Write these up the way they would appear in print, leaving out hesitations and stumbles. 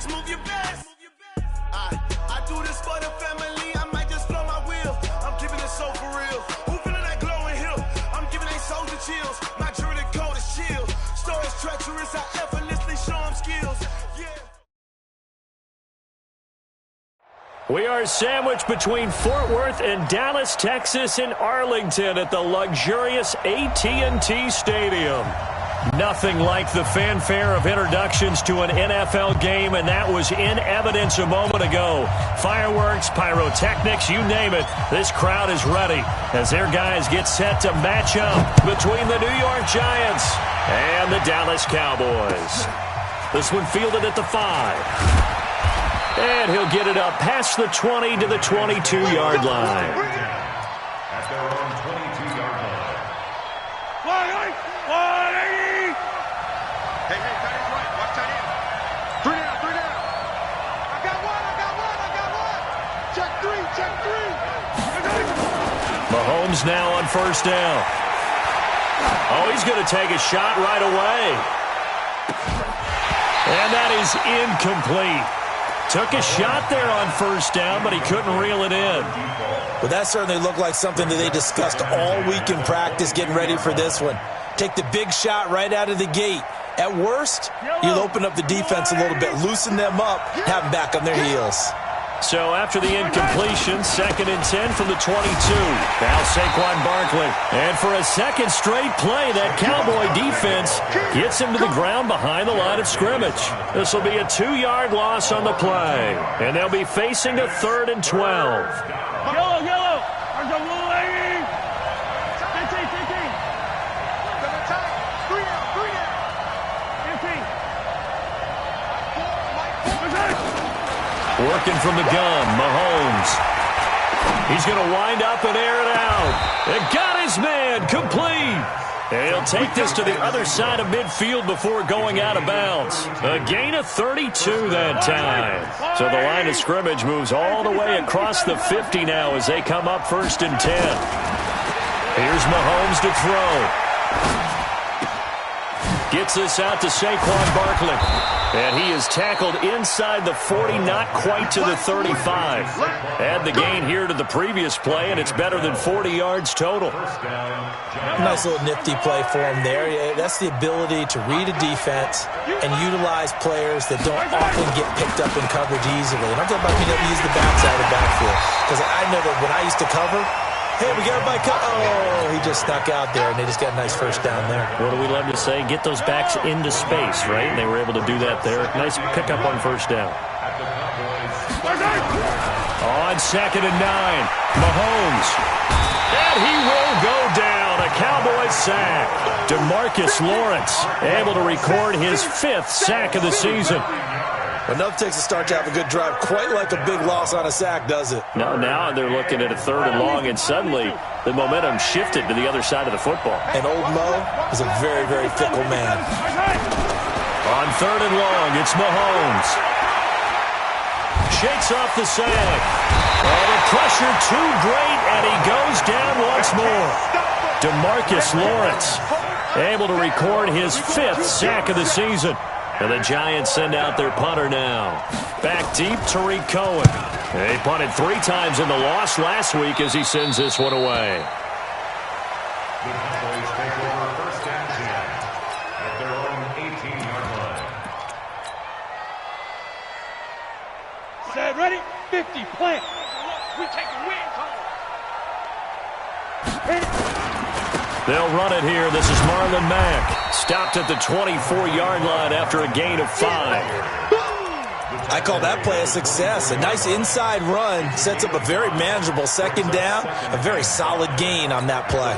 move your best. I do this for the family. I might just blow my wheel. I'm keeping it so for real. Who feeling that glowing hill? I'm giving they soldier chills. My journey cold is chill. Stories treacherous. I effortlessly show them skills. Yeah. We are sandwiched between Fort Worth and Dallas, Texas, and Arlington at the luxurious AT&T Stadium. Nothing like the fanfare of introductions to an NFL game, and that was in evidence a moment ago. Fireworks, pyrotechnics, you name it. This crowd is ready as their guys get set to match up between the New York Giants and the Dallas Cowboys. This one fielded at the 5. And he'll get it up past the 20 to the 22-yard line. At their own 22-yard line. 180! Hey, tight end right. Watch tight end. 3 down. I got one. Check three. Mahomes now on first down. Oh, he's going to take a shot right away. And that is incomplete. Took a shot there on first down, but he couldn't reel it in. But that certainly looked like something that they discussed all week in practice getting ready for this one. Take the big shot right out of the gate. At worst, you'll open up the defense a little bit, loosen them up, have them back on their heels. So after the incompletion, 2nd and 10 from the 22. Now Saquon Barkley. And for a second straight play, that Cowboy defense gets him to the ground behind the line of scrimmage. This will be a 2-yard loss on the play. And they'll be facing a 3rd and 12. Yellow. There's a blue lady. 15. 3 down. 15. Working from the gun, Mahomes. He's going to wind up and air it out. And got his man, complete. And he'll take this to the other side of midfield before going out of bounds. A gain of 32 that time. So the line of scrimmage moves all the way across the 50 now as they come up 1st and 10. Here's Mahomes to throw. Gets this out to Saquon Barkley. And he is tackled inside the 40, not quite to the 35. Add the gain here to the previous play, and it's better than 40 yards total. Nice little nifty play for him there. That's the ability to read a defense and utilize players that don't often get picked up in coverage easily. And I'm talking about being able to use the backside of the backfield. Because I know that when I used to cover, hey, we got everybody cut. Oh, he just snuck out there, and they just got a nice first down there. What do we love to say? Get those backs into space, right? And they were able to do that there. Nice pickup on first down. On 2nd and 9, Mahomes. And he will go down. A Cowboys sack. DeMarcus Lawrence able to record his 5th sack of the season. Enough takes a start to have a good drive. Quite like a big loss on a sack, does it? No, now they're looking at a 3rd and long, and suddenly the momentum shifted to the other side of the football. And old Mo is a very, very fickle man. On 3rd and long, it's Mahomes. Shakes off the sack. Oh, the pressure too great, and he goes down once more. DeMarcus Lawrence able to record his 5th sack of the season. And the Giants send out their punter now. Back deep, Tariq Cohen. He punted 3 times in the loss last week as he sends this one away. The Cowboys take over 1st and 10 at their own 18-yard line. Set, ready? 50, plant. We take a win, They'll run it here. This is Marlon Mack. Stopped at the 24-yard line after a gain of 5. I call that play a success. A nice inside run sets up a very manageable 2nd down. A very solid gain on that play.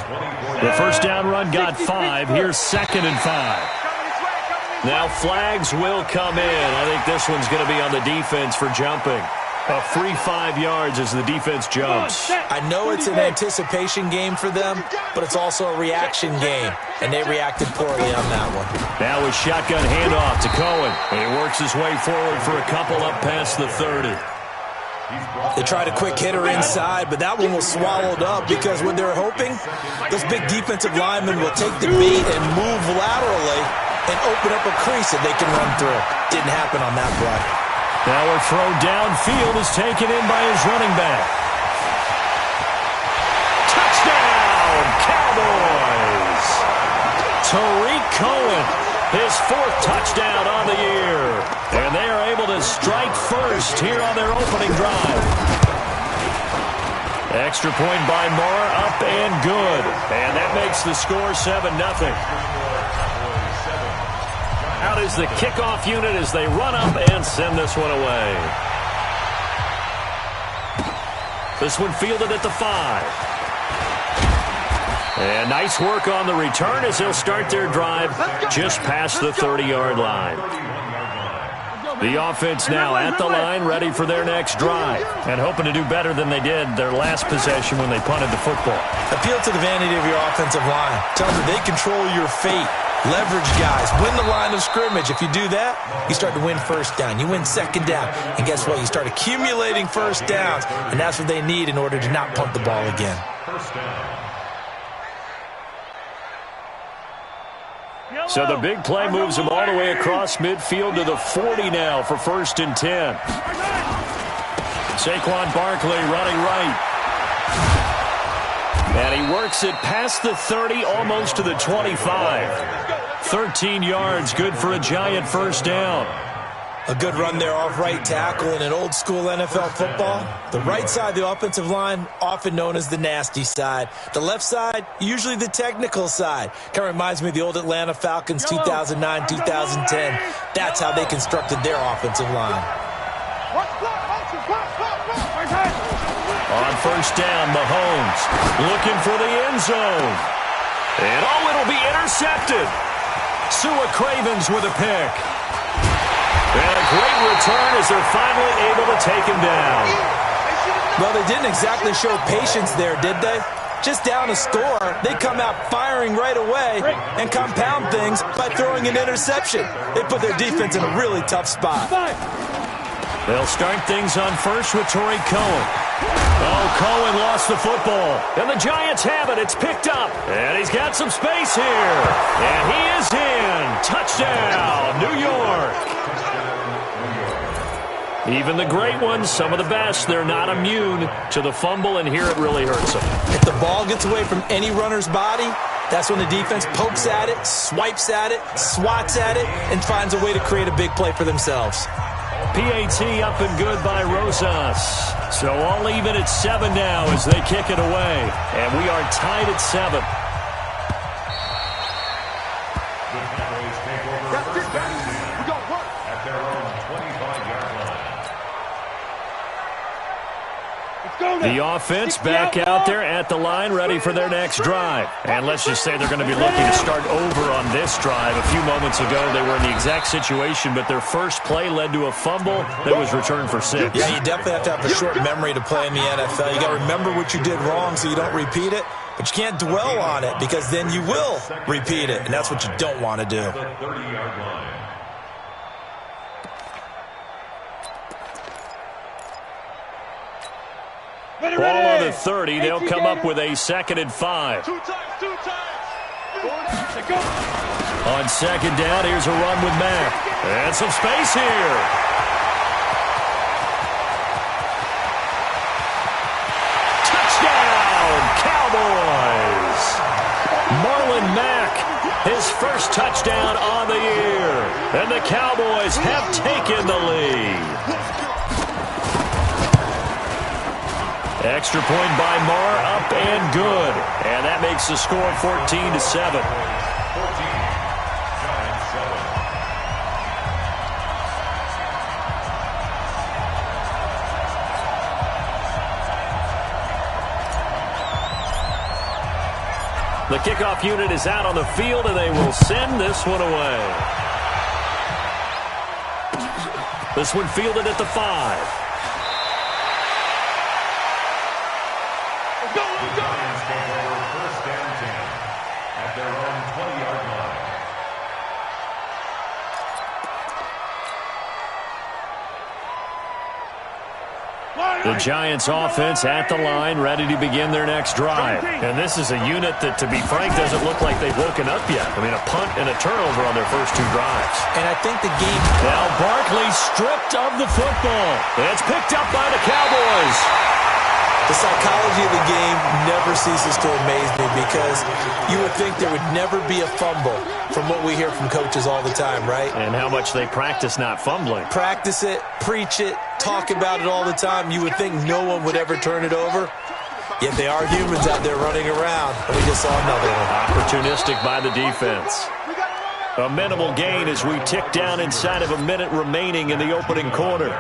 The first down run got 5. Here's 2nd and 5. Now flags will come in. I think this one's going to be on the defense for jumping. A free 5 yards as the defense jumps. I know it's an anticipation game for them, but it's also a reaction game, and they reacted poorly on that one. Now a shotgun handoff to Cohen. And he works his way forward for a couple up past the 30. They tried a quick hitter inside, but that one was swallowed up because what they're hoping, those big defensive linemen will take the bait and move laterally and open up a crease that they can run through. Didn't happen on that play. Now a throw downfield is taken in by his running back. Touchdown, Cowboys! Tariq Cohen, his 4th touchdown on the year. And they are able to strike first here on their opening drive. Extra point by Moore, up and good. And that makes the score 7-0. Out is the kickoff unit as they run up and send this one away. This one fielded at the 5. And nice work on the return as they'll start their drive just past the 30-yard line. The offense now at the line, ready for their next drive, and hoping to do better than they did their last possession when they punted the football. Appeal to the vanity of your offensive line. Tell them they control your fate. Leverage guys. Win the line of scrimmage. If you do that, you start to win first down. You win second down. And guess what? You start accumulating first downs, and that's what they need in order to not punt the ball again. First down. So the big play moves him all the way across midfield to the 40 now for 1st and 10. Saquon Barkley running right. And he works it past the 30, almost to the 25. 13 yards, good for a giant first down. A good run there off right tackle in an old-school NFL football. The right side of the offensive line, often known as the nasty side. The left side, usually the technical side. Kind of reminds me of the old Atlanta Falcons 2009, 2010. That's how they constructed their offensive line. On first down, Mahomes looking for the end zone. And it'll be intercepted. Sua Cravens with a pick. And a great return as they're finally able to take him down. Well, they didn't exactly show patience there, did they? Just down a score, they come out firing right away and compound things by throwing an interception. They put their defense in a really tough spot. They'll start things on first with Tariq Cohen. Oh, Cohen lost the football. And the Giants have it. It's picked up. And he's got some space here. And he is in. Touchdown, New York. Even the great ones, some of the best, they're not immune to the fumble, and here it really hurts them. If the ball gets away from any runner's body, that's when the defense pokes at it, swipes at it, swats at it, and finds a way to create a big play for themselves. PAT up and good by Rosas. So all even at 7 now as they kick it away. And we are tied at 7. The Cowboys take over first down at their own 25-yard line. The offense back out there at the line, ready for their next drive. And let's just say they're going to be looking to start over on this drive. A few moments ago, they were in the exact situation, but their first play led to a fumble that was returned for 6. Yeah, you definitely have to have a short memory to play in the NFL. You got to remember what you did wrong so you don't repeat it, but you can't dwell on it because then you will repeat it, and that's what you don't want to do. The 30-yard line. Ball on the 30. They'll come up with a 2nd and 5. Two times. On 2nd down, here's a run with Mack. And some space here. Touchdown, Cowboys. Marlon Mack, his first touchdown on the year. And the Cowboys have taken the lead. Extra point by Marr, up and good. And that makes the score 14-7. 14. The kickoff unit is out on the field, and they will send this one away. This one fielded at the 5. Their own 20-yard line. The Giants offense at the line, ready to begin their next drive. And this is a unit that, to be frank, doesn't look like they've woken up yet. I mean, a punt and a turnover on their first 2 drives. And I think the game... Now Barkley stripped of the football. It's picked up by the Cowboys. The psychology of the game never ceases to amaze me because you would think there would never be a fumble from what we hear from coaches all the time, right? And how much they practice not fumbling. Practice it, preach it, talk about it all the time. You would think no one would ever turn it over. Yet they are humans out there running around, and we just saw another one. Opportunistic by the defense. A minimal gain as we tick down inside of a minute remaining in the opening quarter.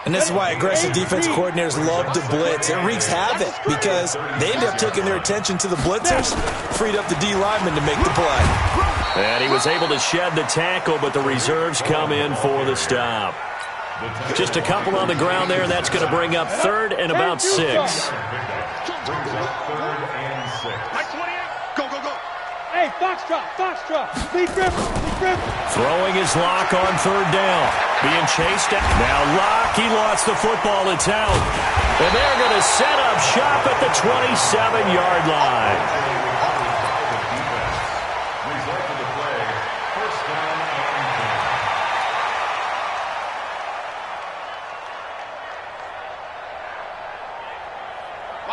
And this is why aggressive defense coordinators love to blitz. It wreaks havoc because they end up taking their attention to the blitzers, freed up the D lineman to make the play. And he was able to shed the tackle, but the reserves come in for the stop. Just a couple on the ground there, and that's going to bring up 3rd and about 6. Hey, Foxtrot. Lead grip. Throwing his lock on 3rd down. Being chased out. Now Lock, he lost the football. It's out. And they're going to set up shop at the 27-yard line. Result of the play, first down and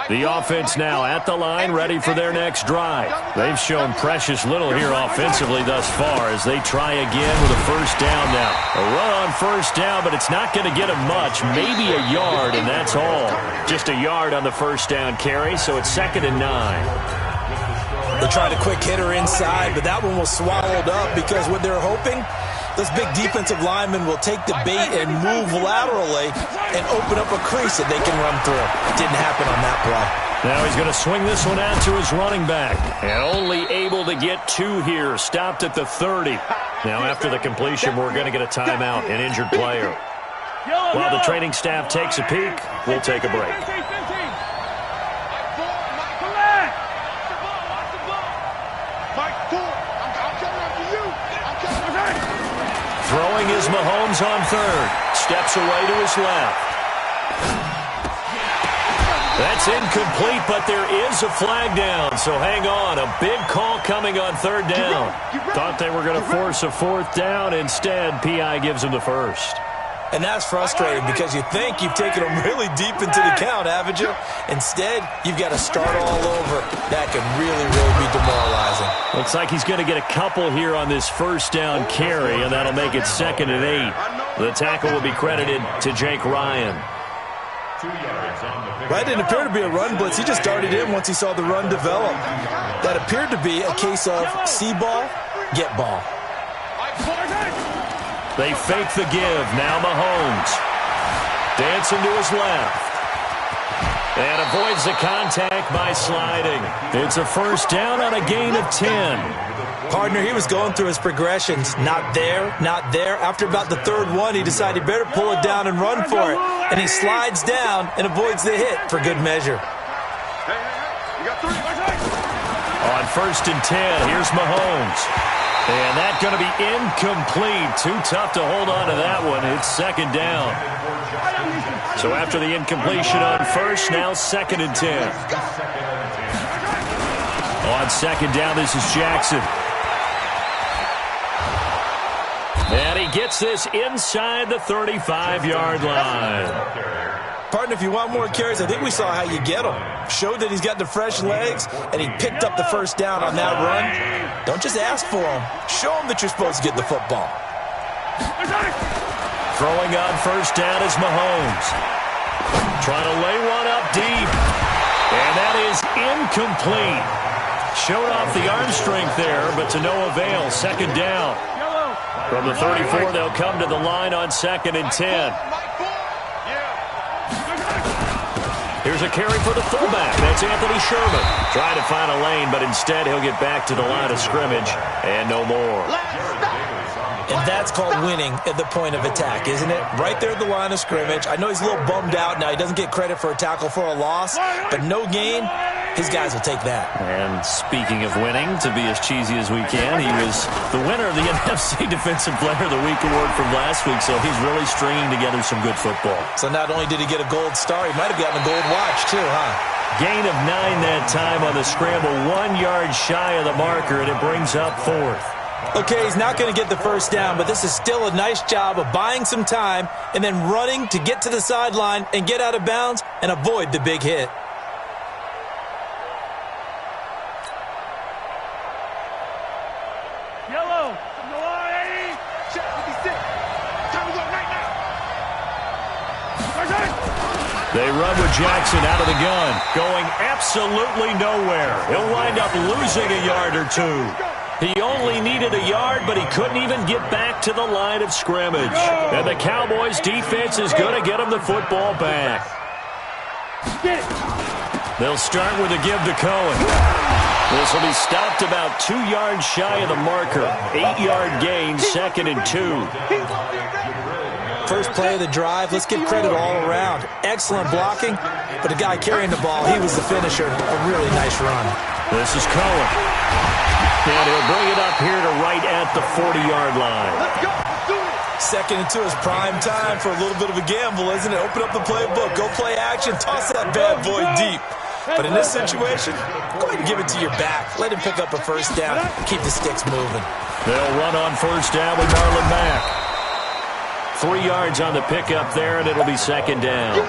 10. The offense now at the line, ready for their next drive. They've shown precious little here offensively thus far as they try again with a first down now. A run on first down, but it's not going to get them much. Maybe a yard, and that's all. Just a yard on the first down carry, so it's 2nd and 9. They tried a quick hitter inside, but that one was swallowed up because what they're hoping, those big defensive linemen will take the bait and move laterally and open up a crease that they can run through. It didn't happen on that play. Now he's going to swing this one out to his running back. And only able to get 2 here. Stopped at the 30. Now after the completion, we're going to get a timeout, an injured player. While the training staff takes a peek, we'll take a break. Throwing is Mahomes on 3rd. Steps away to his left. That's incomplete, but there is a flag down, so hang on. A big call coming on 3rd down. Thought they were going to force a 4th down. Instead, P.I. gives them the first. And that's frustrating because you think you've taken them really deep into the count, haven't you? Instead, you've got to start all over. That can really, really be demoralizing. Looks like he's going to get a couple here on this first down carry, and that'll make it 2nd and 8. The tackle will be credited to Jake Ryan. 2 yards on the pick. That didn't appear to be a run blitz. He just darted in once he saw the run develop. That appeared to be a case of see ball, get ball. They fake the give. Now Mahomes. Dancing to his left. And avoids the contact by sliding. It's a first down on a gain of 10. Partner, he was going through his progressions. Not there, not there. After about the 3rd one, he decided he better pull it down and run for it. And he slides down and avoids the hit for good measure. You got 3. On 1st and 10, here's Mahomes. And that's going to be incomplete. Too tough to hold on to that one. It's 2nd down. So after the incompletion on 1st, now 2nd and 10. On 2nd down, this is Jackson. And he gets this inside the 35-yard line. Partner, if you want more carries, I think we saw how you get them. Showed that he's got the fresh legs, and he picked up the first down on that run. Don't just ask for them. Show them that you're supposed to get the football. Throwing on first down is Mahomes. Trying to lay one up deep. And that is incomplete. Showed off the arm strength there, but to no avail. 2nd down. From the 34, they'll come to the line on 2nd and 10. Here's a carry for the fullback. That's Anthony Sherman. Trying to find a lane, but instead he'll get back to the line of scrimmage and no more. And that's called winning at the point of attack, isn't it? Right there at the line of scrimmage. I know he's a little bummed out now. He doesn't get credit for a tackle for a loss, but no gain, his guys will take that. And speaking of winning, to be as cheesy as we can, he was the winner of the NFC Defensive Player of the Week award from last week, so he's really stringing together some good football. So not only did he get a gold star, he might have gotten a gold watch too, huh? Gain of 9 that time on the scramble, 1 yard shy of the marker, and it brings up 4th. Okay, he's not going to get the first down, but this is still a nice job of buying some time and then running to get to the sideline and get out of bounds and avoid the big hit. Yellow. No, 80. Check 56. Time to go right now. They run with Jackson out of the gun, going absolutely nowhere. He'll wind up losing a yard or 2. He only needed a yard, but he couldn't even get back to the line of scrimmage. And the Cowboys' defense is going to get him the football back. They'll start with a give to Cohen. This will be stopped about 2 yards shy of the marker. 8-yard gain, 2nd and 2. First play of the drive, let's give credit all around. Excellent blocking, but the guy carrying the ball, he was the finisher. A really nice run. This is Cohen. And he'll bring it up here to right at the 40-yard line. Let's go. Do it. 2nd and 2 is prime time for a little bit of a gamble, isn't it? Open up the playbook, go play action, toss that bad boy deep. But in this situation, go ahead and give it to your back. Let him pick up a first down. Keep the sticks moving. They'll run on first down with Marlon Mack. 3 yards on the pickup there, and it'll be 2nd down.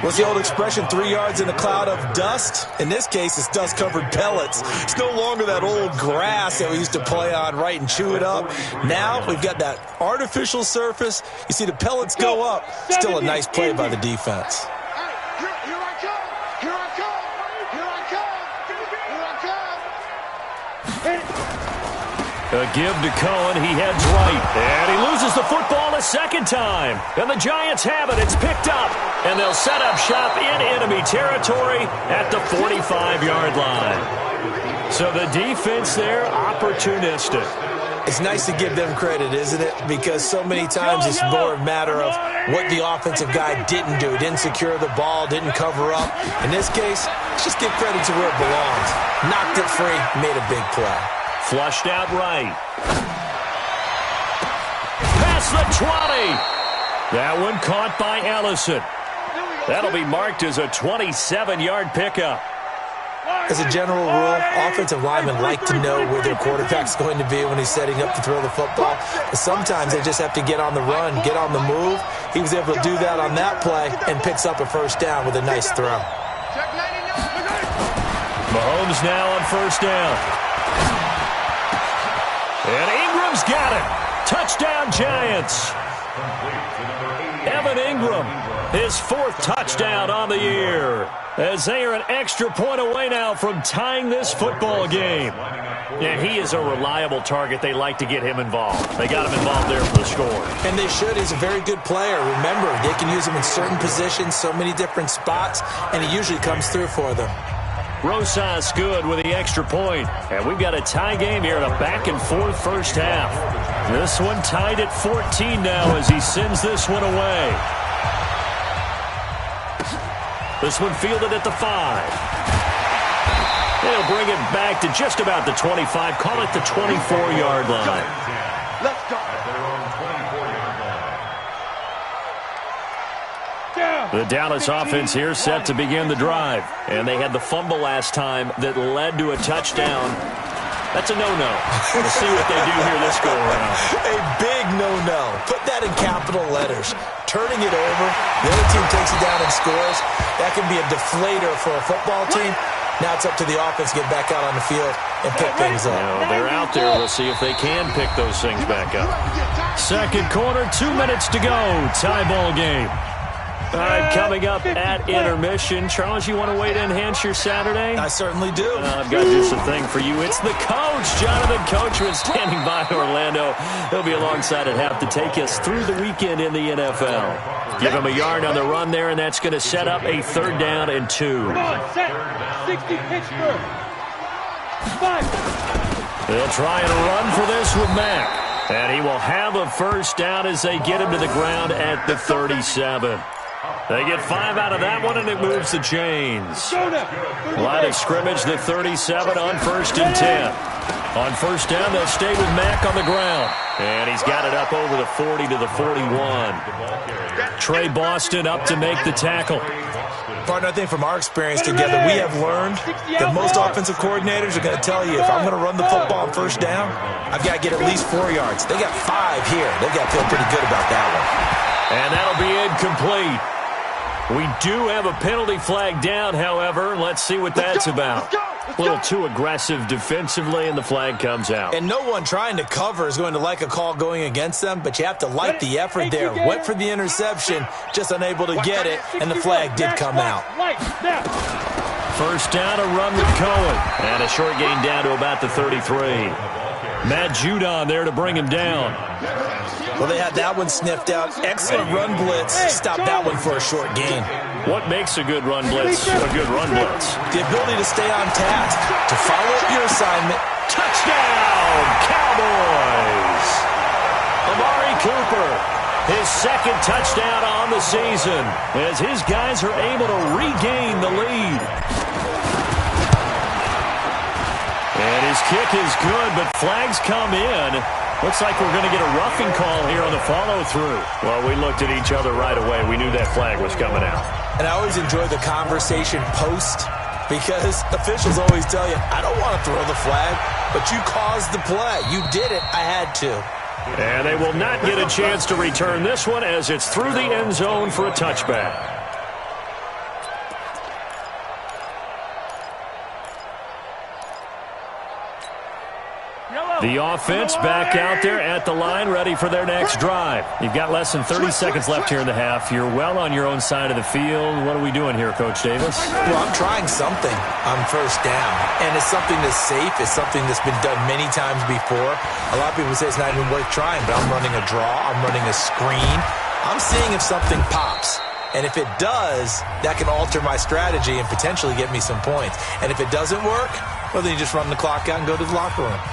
What's the old expression, 3 yards in a cloud of dust? In this case, it's dust-covered pellets. It's no longer that old grass that we used to play on, right, and chew it up. Now we've got that artificial surface. You see the pellets go up. Still a nice play by the defense. A give to Cohen. He heads right. And he loses the football a second time. And the Giants have it. It's picked up. And they'll set up shop in enemy territory at the 45-yard line. So the defense there, opportunistic. It's nice to give them credit, isn't it? Because so many times it's more a matter of what the offensive guy didn't do. Didn't secure the ball, didn't cover up. In this case, let's just give credit to where it belongs. Knocked it free, made a big play. Flushed out right. Past the 20. That one caught by Ellison. That'll be marked as a 27-yard pickup. As a general rule, offensive linemen like to know where their quarterback's going to be when he's setting up to throw the football. But sometimes they just have to get on the run, get on the move. He was able to do that on that play and picks up a first down with a nice throw. Mahomes now on first down. And Ingram's got it. Touchdown, Giants. Evan Ingram, his 4th touchdown on the year. As they are an extra point away now from tying this football game. And he is a reliable target. They like to get him involved. They got him involved there for the score. And they should. He's a very good player. Remember, they can use him in certain positions, so many different spots, and he usually comes through for them. Rosas good with the extra point. And we've got a tie game here in a back-and-forth first half. This one tied at 14 now as he sends this one away. This one fielded at the 5. They'll bring it back to just about the 25. Call it the 24-yard line. Let's go. The Dallas offense here set to begin the drive. And they had the fumble last time that led to a touchdown. That's a no-no. We'll see what they do here this go-around. A big no-no. Put that in capital letters. Turning it over, the other team takes it down and scores. That can be a deflator for a football team. Now it's up to the offense to get back out on the field and pick things up. Now they're out there. We'll see if they can pick those things back up. Second quarter, 2 minutes to go. Tie ball game. All right, coming up at intermission. Charles, you want to wait to enhance your Saturday? I certainly do. I've got just a thing for you. It's the coach, Jonathan Coachman, standing by in Orlando. He'll be alongside at half to take us through the weekend in the NFL. Give him a yard on the run there, and that's going to set up a 3rd down and 2. Come on, set. 60 Pittsburgh. 5. They'll try and run for this with Mack. And he will have a first down as they get him to the ground at the 37. They get 5 out of that one, and it moves the chains. Line of scrimmage, the 37 on 1st and 10. On 1st down, they'll stay with Mack on the ground. And he's got it up over the 40 to the 41. Trey Boston up to make the tackle. Partner, I think from our experience together, we have learned that most offensive coordinators are going to tell you, if I'm going to run the football on 1st down, I've got to get at least 4 yards. They got 5 here. They've got to feel pretty good about that one. And that'll be incomplete. We do have a penalty flag down, however. Let's see what that's about. A little too aggressive defensively, and the flag comes out. And no one trying to cover is going to like a call going against them, but you have to like the effort there. Went for the interception, just unable to get it, and the flag did come out. 1st down, a run with Cohen. And a short gain down to about the 33. Matt Judon there to bring him down. Well, they had that one sniffed out. Excellent run blitz. Stopped that one for a short gain. What makes a good run blitz a good run blitz? The ability to stay on task, to follow up your assignment. Touchdown, Cowboys! Amari Cooper, his 2nd touchdown on the season, as his guys are able to regain the lead. And his kick is good, but flags come in. Looks like we're going to get a roughing call here on the follow-through. Well, we looked at each other right away. We knew that flag was coming out. And I always enjoy the conversation post, because officials always tell you, I don't want to throw the flag, but you caused the play. You did it. I had to. And they will not get a chance to return this one, as it's through the end zone for a touchback. The offense back out there at the line, ready for their next drive. You've got less than 30 seconds left here in the half. You're well on your own side of the field. What are we doing here, Coach Davis? Well, I'm trying something on 1st down, and it's something that's safe. It's something that's been done many times before. A lot of people say it's not even worth trying, but I'm running a draw. I'm running a screen. I'm seeing if something pops. And if it does, that can alter my strategy and potentially get me some points. And if it doesn't work, well, then you just run the clock out and go to the locker room.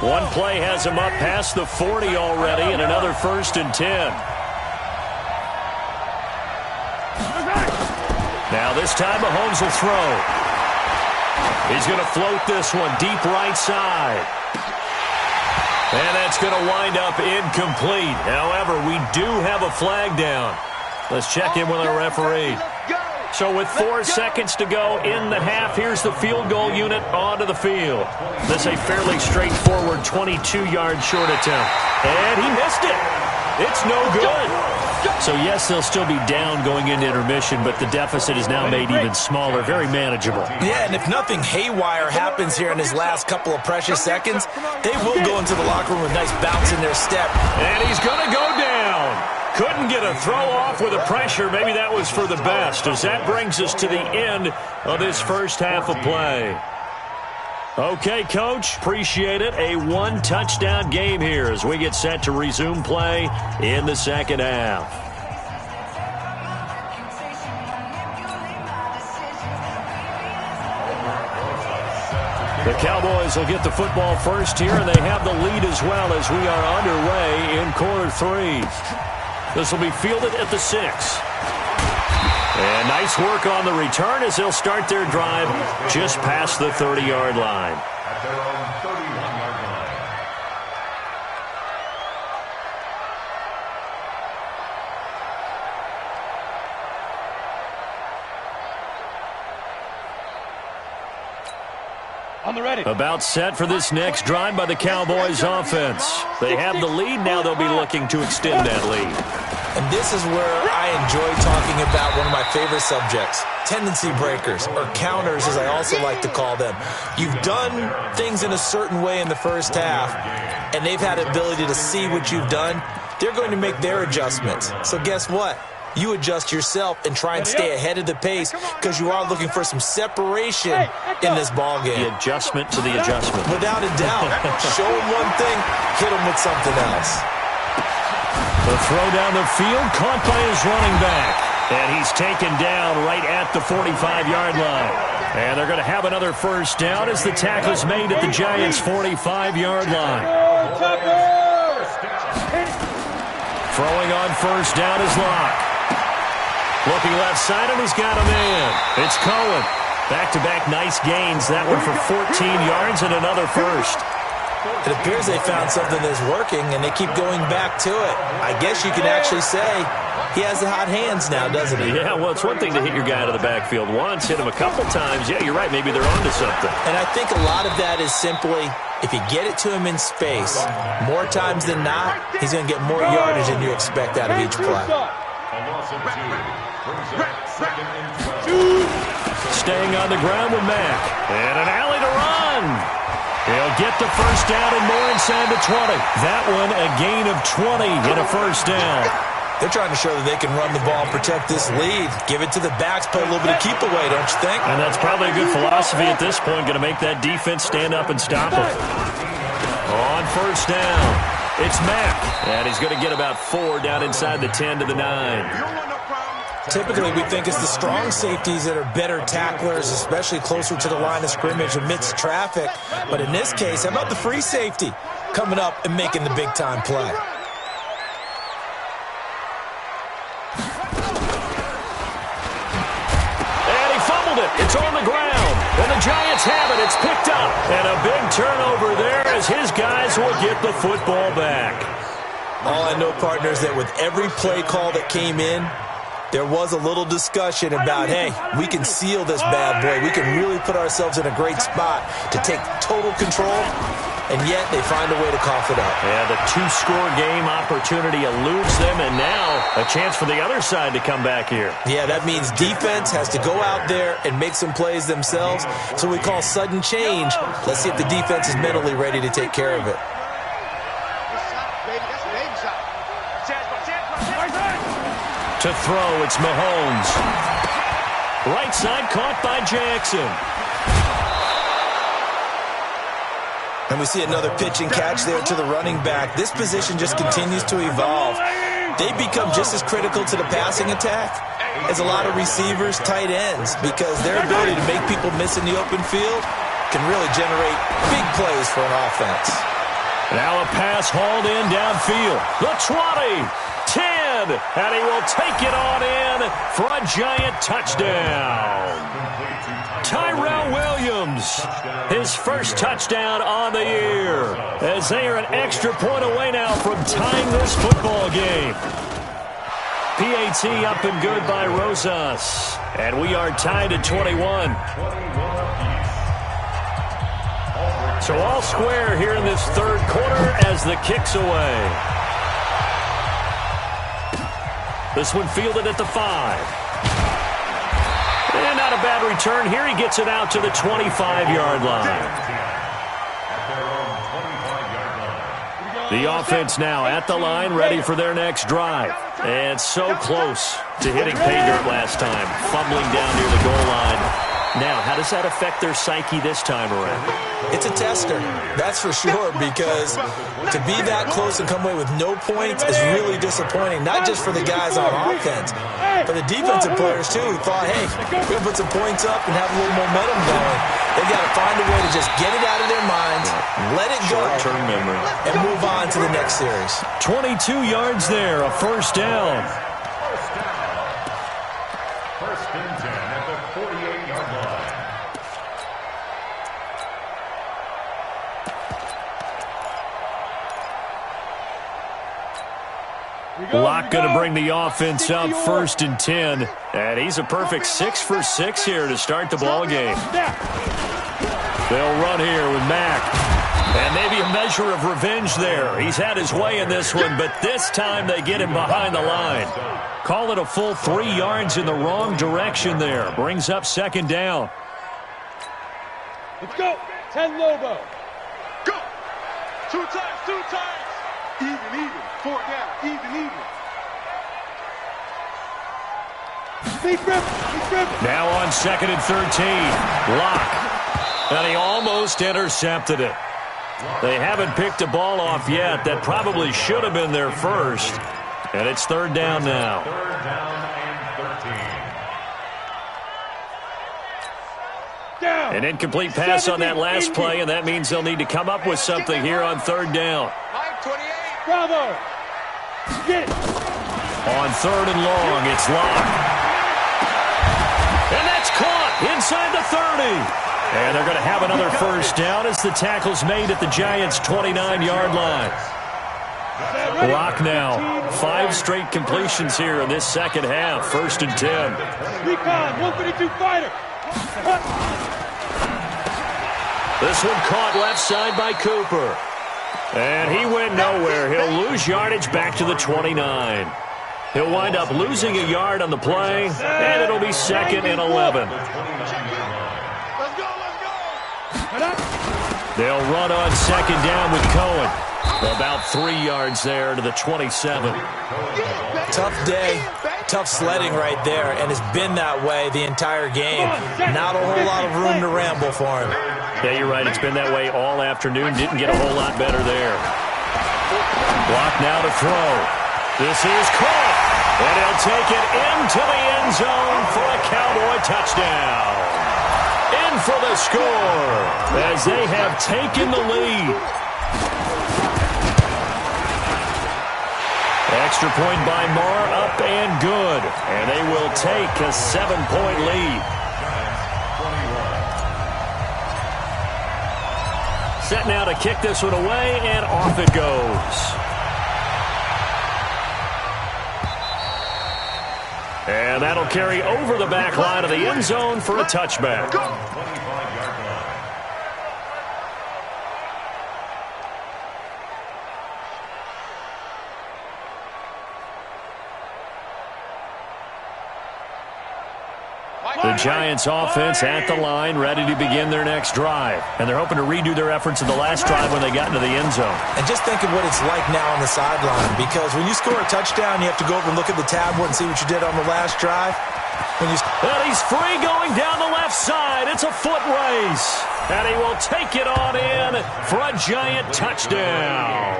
One play has him up past the 40 already, and another 1st and 10. Now this time Mahomes will throw. He's going to float this one deep right side. And that's going to wind up incomplete. However, we do have a flag down. Let's check in with our referee. So with 4 seconds to go in the half, here's the field goal unit onto the field. This is a fairly straightforward 22-yard short attempt. And he missed it. It's no good. So, yes, they'll still be down going into intermission, but the deficit is now made even smaller, very manageable. Yeah, and if nothing haywire happens here in his last couple of precious seconds, they will go into the locker room with a nice bounce in their step. And he's going to go down. Couldn't get a throw off with the pressure. Maybe that was for the best, as that brings us to the end of this first half of play. Okay, Coach, appreciate it. A 1-touchdown game here as we get set to resume play in the second half. The Cowboys will get the football first here, and they have the lead as well as we are underway in quarter 3. This will be fielded at the 6. And nice work on the return as they'll start their drive just past the 30-yard line. At their own 31-yard line. On the ready. About set for this next drive by the Cowboys offense. They have the lead. Now they'll be looking to extend that lead. And this is where I enjoy talking about one of my favorite subjects, tendency breakers, or counters as I also like to call them. You've done things in a certain way in the first half, and they've had the ability to see what you've done. They're going to make their adjustments. So guess what? You adjust yourself and try and stay ahead of the pace because you are looking for some separation in this ballgame. The adjustment to the adjustment. Without a doubt. Show them one thing, hit them with something else. The throw down the field, caught by his running back. And he's taken down right at the 45-yard line. And they're going to have another first down as the tackle's made at the Giants' 45-yard line. Throwing on first down is Locke. Looking left side, and he's got a man. It's Cohen. Back-to-back nice gains. That one for 14 yards and another first. It appears they found something that's working, and they keep going back to it. I guess you can actually say he has the hot hands now, doesn't he? Yeah, well, it's one thing to hit your guy out of the backfield once, hit him a couple times. Yeah, you're right. Maybe they're onto something. And I think a lot of that is simply if you get it to him in space, more times than not, he's going to get more yardage than you expect out of each play. Staying on the ground with Mack. And an alley to run. He'll get the first down and more inside the 20. That one a gain of 20 and a first down. They're trying to show that they can run the ball and protect this lead. Give it to the backs, play a little bit of keep away, don't you think? And that's probably a good philosophy at this point, going to make that defense stand up and stop them. On first down, it's Mack. And he's going to get about 4 down inside the 10 to the 9. Typically, we think it's the strong safeties that are better tacklers, especially closer to the line of scrimmage amidst traffic. But in this case, how about the free safety coming up and making the big-time play? And he fumbled it. It's on the ground. And the Giants have it. It's picked up. And a big turnover there as his guys will get the football back. All I know, partners, that with every play call that came in, there was a little discussion about, hey, we can seal this bad boy. We can really put ourselves in a great spot to take total control, and yet they find a way to cough it up. Yeah, the 2-score game opportunity eludes them, and now a chance for the other side to come back here. Yeah, that means defense has to go out there and make some plays themselves. So we call sudden change. Let's see if the defense is mentally ready to take care of it. To throw, it's Mahomes. Right side caught by Jackson. And we see another pitch and catch there to the running back. This position just continues to evolve. They become just as critical to the passing attack as a lot of receivers, tight ends, because their ability to make people miss in the open field can really generate big plays for an offense. Now a pass hauled in downfield. The 20, 10, and he will take it on in for a Giant touchdown. Tyrell Williams, his first touchdown on the year, as they are an extra point away now from tying this football game. PAT up and good by Rosas, and we are tied at 21. So all square here in this third quarter as the kick's away. This one fielded at the 5. And not a bad return here. He gets it out to the 25-yard line. The offense now at the line, ready for their next drive. And so close to hitting pay dirt last time, fumbling down near the goal line. Now, how does that affect their psyche this time around? It's a tester, that's for sure, because to be that close and come away with no points is really disappointing, not just for the guys on offense, but the defensive players, too, who thought, hey, we're going to put some points up and have a little momentum going. They've got to find a way to just get it out of their minds, let it go, short-term memory, and move on to the next series. 22 yards there, a first down. First and 10 at the 48-yard line. Locke going to bring the offense up first and 10. And he's a perfect 6 for 6 here to start the ball game. They'll run here with Mack. And maybe a measure of revenge there. He's had his way in this one, but this time they get him behind the line. Call it a full 3 yards in the wrong direction there. Brings up second down. Let's go. 10 Lobo. Go. 2 times, 2 times. Even. 4 down. Even. Now on second and 13. Locke. And he almost intercepted it. They haven't picked a ball off yet. That probably should have been their first. And it's third down now. Third down and An incomplete pass on that last play, and that means they'll need to come up with something here on third down. Bravo. Get it. On third and long, it's locked. And that's caught inside the 30. And they're going to have another first down as the tackle's made at the Giants' 29-yard line. Lock now. 5 straight completions here in this second half. First and 10. Recon, 152 fighter. This one caught left side by Cooper. And he went nowhere. He'll lose yardage back to the 29. He'll wind up losing a yard on the play, and it'll be second and 11. They'll run on second down with Cohen. About 3 yards there to the 27. Tough day, tough sledding right there, and it's been that way the entire game. Not a whole lot of room to ramble for him. Yeah, you're right. It's been that way all afternoon. Didn't get a whole lot better there. Block now to throw. This is caught, and he'll take it into the end zone for a Cowboy touchdown. In for the score as they have taken the lead. Extra point by Marr, up and good. And they will take a 7-point lead. Set now to kick this one away, and off it goes. And that'll carry over the back line of the end zone for a touchback. The Giants offense at the line, ready to begin their next drive. And they're hoping to redo their efforts in the last drive when they got into the end zone. And just think of what it's like now on the sideline, because when you score a touchdown, you have to go over and look at the tablet and see what you did on the last drive. And he's free going down the left side. It's a foot race. And he will take it on in for a Giant touchdown.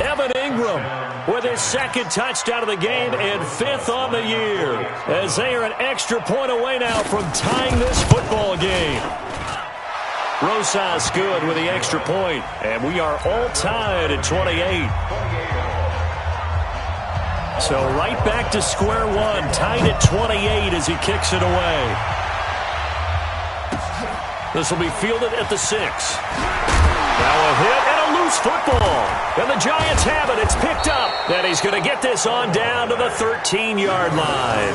Evan Ingram with his second touchdown of the game and 5th on the year, as they are an extra point away now from tying this football game. Rosas good with the extra point, and we are all tied at 28. So right back to square one, tied at 28 as he kicks it away. This will be fielded at the 6. Now a hit and a loose football. And the Giants have it. It's picked up. And he's going to get this on down to the 13-yard line.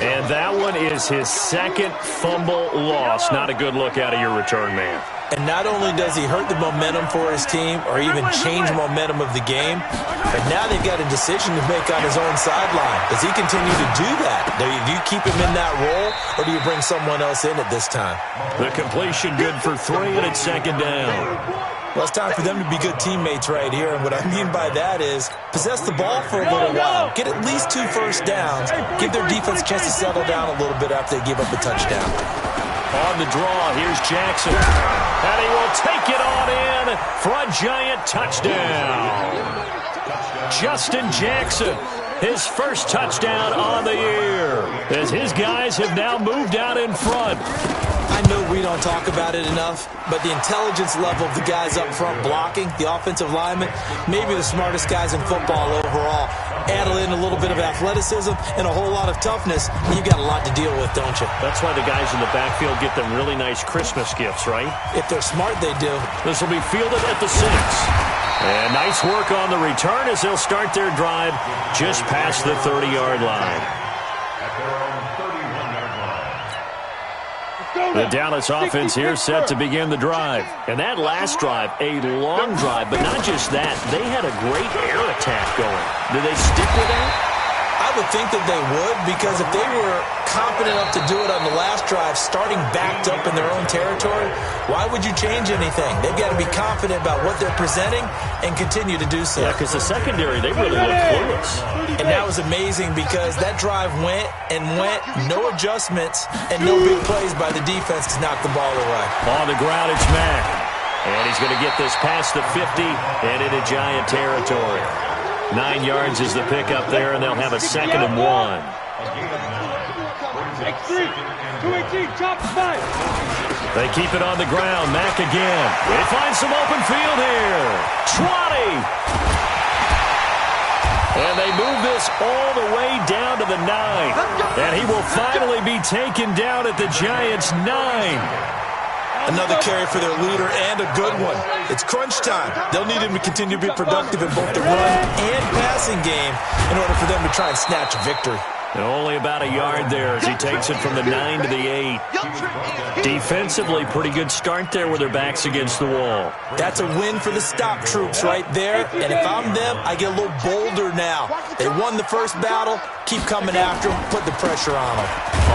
And that one is his second fumble loss. Not a good look out of your return man. And not only does he hurt the momentum for his team or even change momentum of the game, but now they've got a decision to make on his own sideline. Does he continue to do that? Do you keep him in that role, or do you bring someone else in at this time? The completion good for 3, and it's second down. Well, it's time for them to be good teammates right here, and what I mean by that is possess the ball for a little while. Get at least 2 first downs. Give their defense a chance to settle down a little bit after they give up a touchdown. On the draw, here's Jackson. And he will take it on in for a Giant touchdown. Justin Jackson, his first touchdown on the year, as his guys have now moved out in front. I know we don't talk about it enough, but the intelligence level of the guys up front blocking, the offensive linemen, maybe the smartest guys in football overall. Add in a little bit of athleticism and a whole lot of toughness, and you got a lot to deal with, don't you? That's why the guys in the backfield get them really nice Christmas gifts, right? If they're smart, they do. This will be fielded at the 6. And nice work on the return as they'll start their drive just past the 30-yard line. The Dallas offense here set to begin the drive. And that last drive, a long drive, but not just that. They had a great air attack going. Do they stick with that? I would think that they would, because if they were confident enough to do it on the last drive, starting backed up in their own territory, why would you change anything? They've got to be confident about what they're presenting and continue to do so. Yeah, because the secondary, they really look clueless. And that was amazing because that drive went and went, no adjustments, and no big plays by the defense to knock the ball away. On the ground, it's Mack. And he's going to get this past the 50 and into Giant territory. 9 yards is the pickup there, and they'll have a 2nd and 1. X3, 218, chop, 5. They keep it on the ground. Mack again. They find some open field here. 20. And they move this all the way down to the 9. And he will finally be taken down at the Giants' 9. Another carry for their leader and a good one. It's crunch time. They'll need him to continue to be productive in both the run and passing game in order for them to try and snatch a victory. And only about a yard there as he takes it from the 9 to the 8. Defensively, pretty good start there with their backs against the wall. That's a win for the stop troops right there. And if I'm them, I get a little bolder now. They won the first battle. Keep coming after them. Put the pressure on them.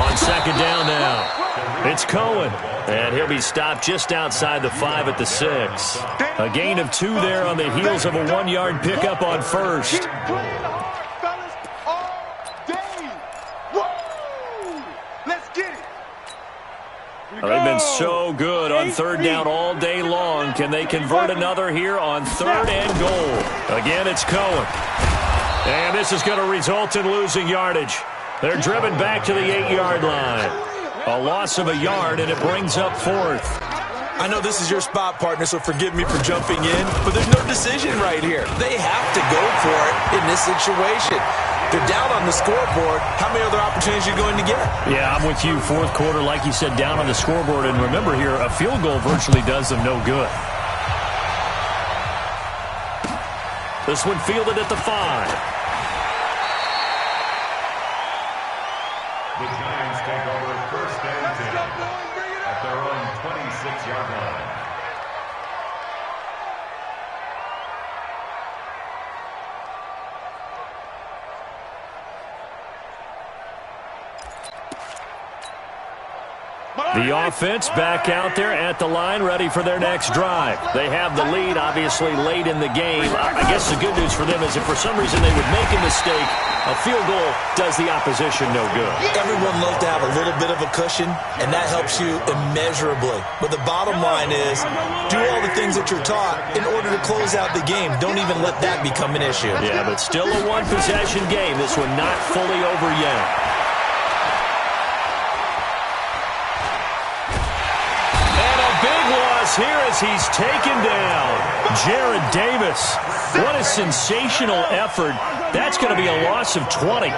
On second down now, it's Cohen. And he'll be stopped just outside the 5 at the 6. A gain of 2 there on the heels of a 1-yard pickup on first. They've been so good on third down all day long. Can they convert another here on third and goal? Again, it's Cohen. And this is going to result in losing yardage. They're driven back to the 8-yard line. A loss of a yard, and it brings up fourth. I know this is your spot, partner, so forgive me for jumping in, but there's no decision right here. They have to go for it in this situation. They're down on the scoreboard. How many other opportunities are you going to get? Yeah, I'm with you. Fourth quarter, like you said, down on the scoreboard. And remember here, a field goal virtually does them no good. This one fielded at the 5. The Giants take over first and 10 at their own 26-yard line. The offense back out there at the line, ready for their next drive. They have the lead, obviously, late in the game. I guess the good news for them is if for some reason they would make a mistake, a field goal does the opposition no good. Everyone loves to have a little bit of a cushion, and that helps you immeasurably. But the bottom line is, do all the things that you're taught in order to close out the game. Don't even let that become an issue. Yeah, but still a one-possession game. This one not fully over yet. Here as he's taken down. Jared Davis. What a sensational effort. That's going to be a loss of 20.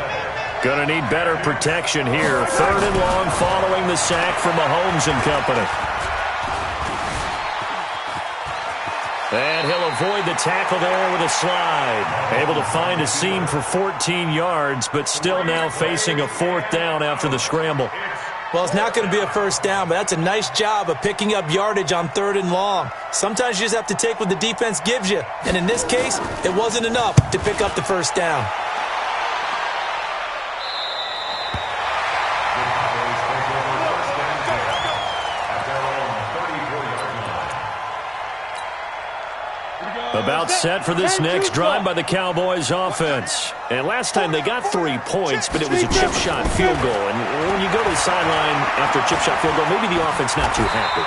Going to need better protection here. Third and long following the sack from Mahomes and company. And he'll avoid the tackle there with a slide. Able to find a seam for 14 yards, but still now facing a fourth down after the scramble. Well, it's not going to be a first down, but that's a nice job of picking up yardage on third and long. Sometimes you just have to take what the defense gives you. And in this case, it wasn't enough to pick up the first down. About set for this next drive by the Cowboys offense. And last time they got 3 points, but it was a chip shot field goal. And when you go to the sideline after a chip shot field goal, maybe the offense not too happy.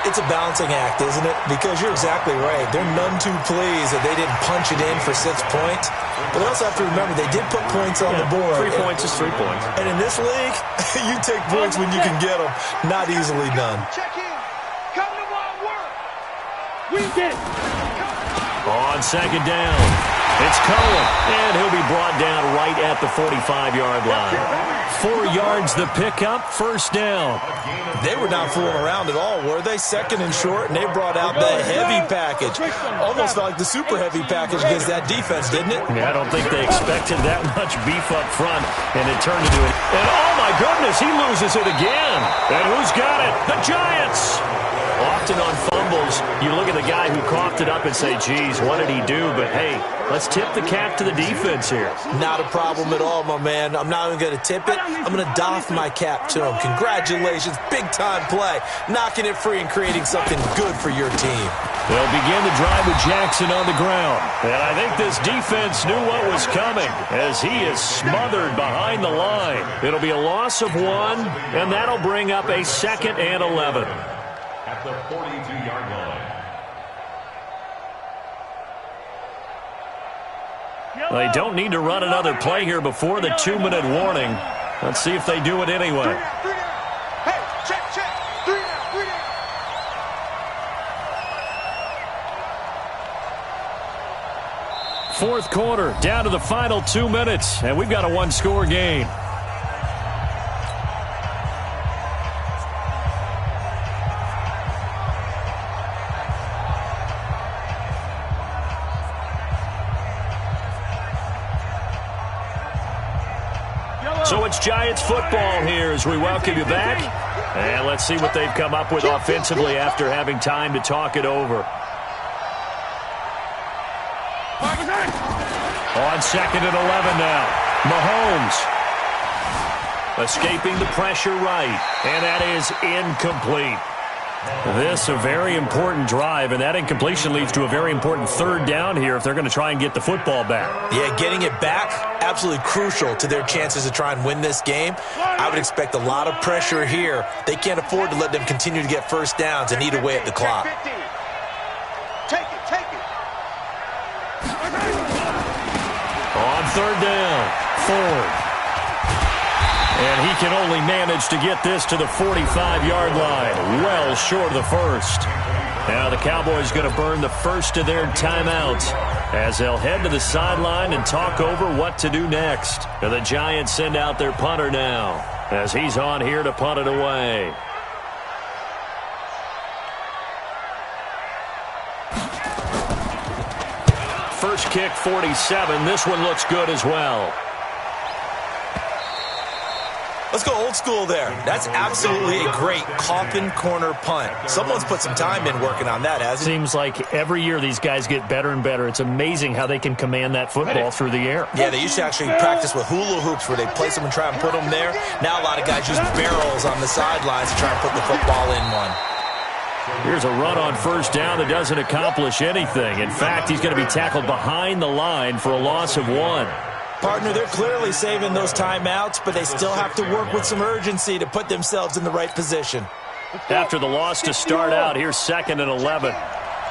It's a balancing act, isn't it? Because you're exactly right. They're none too pleased that they didn't punch it in for 6 points. But they also have to remember they did put points on the board. 3 points is 3 points. And in this league, you take points when you can get them. Not easily done. Check in. Come to our work. We did. On second down, it's Cohen, and he'll be brought down right at the 45-yard line. 4 yards the pickup, first down. They were not fooling around at all, were they? Second and short, and they brought out the heavy package. Almost like the super heavy package against that defense, didn't it? Yeah, I don't think they expected that much beef up front, and it turned into it. And oh my goodness, he loses it again. And who's got it? The Giants! Often on fumbles, you look at the guy who coughed it up and say, geez, what did he do? But, hey, let's tip the cap to the defense here. Not a problem at all, my man. I'm not even going to tip it. I'm going to doff my cap to him. Congratulations. Big-time play. Knocking it free and creating something good for your team. They'll begin the drive with Jackson on the ground. And I think this defense knew what was coming as he is smothered behind the line. It'll be a loss of 1, and that'll bring up a 2nd and 11. At the 42-yard line. They don't need to run another play here before the 2-minute warning. Let's see if they do it anyway. 3 down, 3 down. Hey, check. 3 down, 3 down. Fourth quarter, down to the final 2 minutes, and we've got a one-score game. So it's Giants football here as we welcome you back. And let's see what they've come up with offensively after having time to talk it over. On 2nd and 11 now. Mahomes escaping the pressure right. And that is incomplete. This a very important drive, and that incompletion leads to a very important third down here if they're going to try and get the football back. Yeah, getting it back, absolutely crucial to their chances to try and win this game. I would expect a lot of pressure here. They can't afford to let them continue to get first downs and eat away at the clock. Take it. On third down, Ford. And he can only manage to get this to the 45-yard line, well short of the first. Now the Cowboys going to burn the first of their timeouts as they'll head to the sideline and talk over what to do next. And the Giants send out their punter now as he's on here to punt it away. First kick, 47. This one looks good as well. Let's go old school there. That's absolutely a great coffin corner punt. Someone's put some time in working on that, hasn't he? Seems like every year these guys get better and better. It's amazing how they can command that football through the air. Yeah, they used to actually practice with hula hoops where they place them and try and put them there. Now a lot of guys use barrels on the sidelines to try and put the football in one. Here's a run on first down that doesn't accomplish anything. In fact, he's going to be tackled behind the line for a loss of 1. Partner, they're clearly saving those timeouts, but they still have to work with some urgency to put themselves in the right position. After the loss to start out, here's 2nd and 11.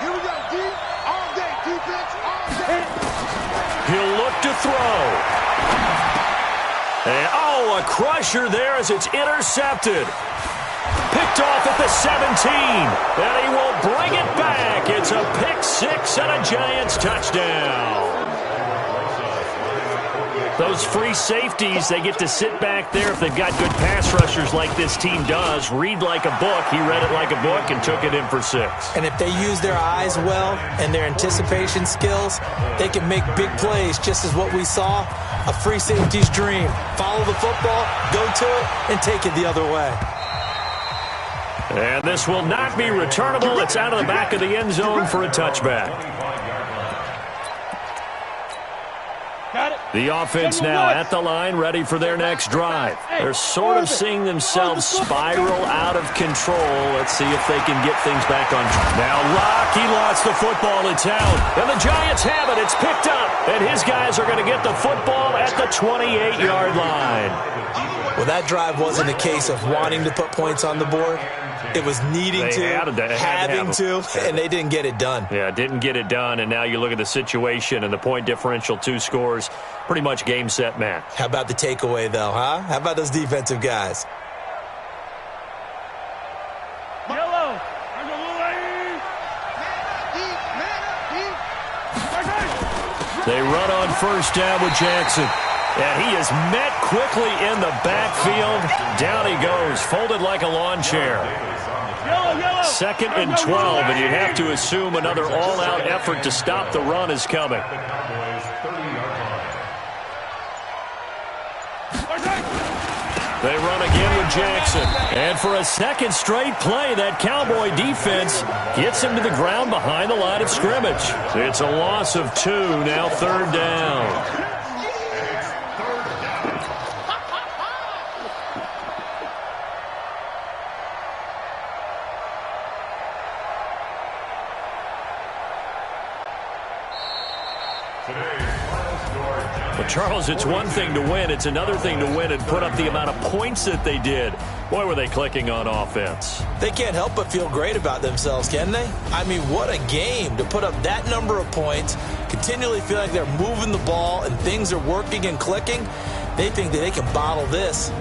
Here we go, D. All day, defense, all day. He'll look to throw. And, a crusher there as it's intercepted. Picked off at the 17. And he will bring it back. It's a pick six and a Giants touchdown. Those free safeties, they get to sit back there if they've got good pass rushers like this team does. Read like a book. He read it like a book and took it in for 6. And if they use their eyes well and their anticipation skills, they can make big plays, just as what we saw, a free safety's dream. Follow the football, go to it, and take it the other way. And this will not be returnable. It's out of the back of the end zone for a touchback. The offense now at the line, ready for their next drive. They're sort of seeing themselves spiral out of control. Let's see if they can get things back on track. Now Rock, he lost the football. It's out. And the Giants have it. It's picked up. And his guys are going to get the football at the 28-yard line. Well, that drive wasn't a case of wanting to put points on the board. It was needing having to, and they didn't get it done. Yeah, didn't get it done, and now you look at the situation and the point differential, 2 scores, pretty much game, set, match. How about the takeaway, though, huh? How about those defensive guys? Yellow. They run on first down with Jackson. And he is met quickly in the backfield. Down he goes, folded like a lawn chair. 2nd and 12, and you have to assume another all-out effort to stop the run is coming. They run again with Jackson. And for a second straight play, that Cowboy defense gets him to the ground behind the line of scrimmage. It's a loss of 2, now 3rd down. But Charles, it's one thing to win. It's another thing to win and put up the amount of points that they did. Boy, were they clicking on offense. They can't help but feel great about themselves, can they? I mean, what a game to put up that number of points, continually feel like they're moving the ball and things are working and clicking, they think that they can bottle this.